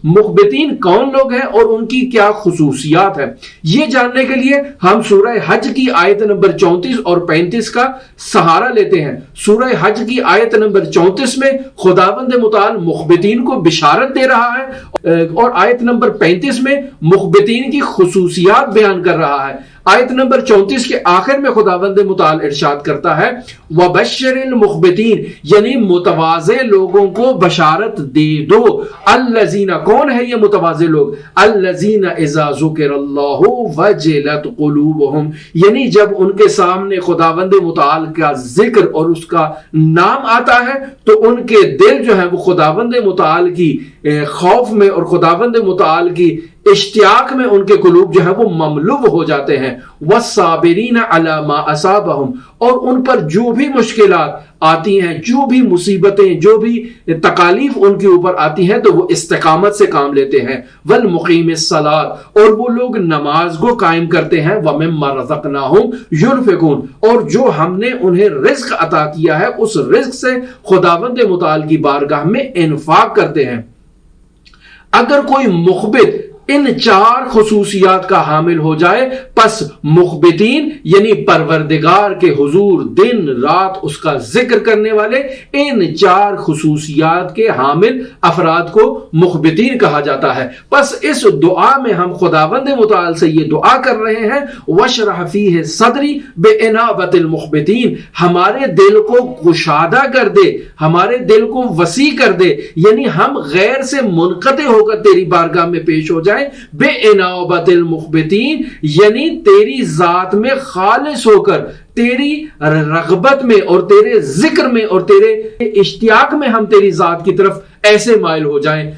مخبتین کون لوگ ہیں اور ان کی کیا خصوصیات ہیں، یہ جاننے کے لیے ہم سورہ حج کی آیت نمبر 34 اور 35 کا سہارا لیتے ہیں۔ سورہ حج کی آیت نمبر 34 میں خداوند متعال مخبتین کو بشارت دے رہا ہے اور آیت نمبر 35 میں مخبتین کی خصوصیات بیان کر رہا ہے۔ آیت نمبر 34 کے آخر میں خداوند متعال ارشاد کرتا ہے وَبَشِّرِ الْمُخْبِتِينَ، یعنی متواضع لوگوں کو بشارت دے دو۔ الذین، کون ہے یہ متواضع لوگ؟ الذین اذا ذکر اللہ وجلت قلوبہم، یعنی جب ان کے سامنے خداوند متعال کا ذکر اور اس کا نام آتا ہے تو ان کے دل جو ہے وہ خداوند متعال کی خوف میں اور خداوند متعال کی اشتیاق میں ان کے قلوب جو ہے وہ مملو ہو جاتے ہیں۔ وَالصَّابِرِينَ عَلَى مَا أَصَابَهُمْ، اور ان پر جو بھی مشکلات آتی ہیں، جو بھی مصیبتیں، جو بھی تکالیف ان کے اوپر آتی ہیں تو وہ استقامت سے کام لیتے ہیں۔ وَالْمُقِيمِ الصَّلَاةِ، اور وہ لوگ نماز کو قائم کرتے ہیں۔ وَمِمَّا رَزَقْنَاهُمْ يُنْفِقُونَ، اور جو ہم نے انہیں رزق عطا کیا ہے اس رزق سے خداوند متعال کی بارگاہ میں انفاق کرتے ہیں۔ اگر کوئی مخبت ان 4 خصوصیات کا حامل ہو جائے پس مخبتین یعنی پروردگار کے حضور دن رات اس کا ذکر کرنے والے، ان 4 خصوصیات کے حامل افراد کو مخبتین کہا جاتا ہے۔ پس اس دعا میں ہم خداوند متعال سے یہ دعا کر رہے ہیں وَشْرَحْ فِيهِ صَدْرِي بِإِنَابَةِ الْمُخْبِتِينَ، ہمارے دل کو کشادہ کر دے، ہمارے دل کو وسیع کر دے، یعنی ہم غیر سے منقطع ہو کر تیری بارگاہ میں پیش ہو جائیں بے انابت المخبتین، یعنی تیری ذات میں خالص ہو کر، تیری رغبت میں اور تیرے ذکر میں اور تیرے اشتیاق میں ہم تیری ذات کی طرف ایسے مائل ہو جائیں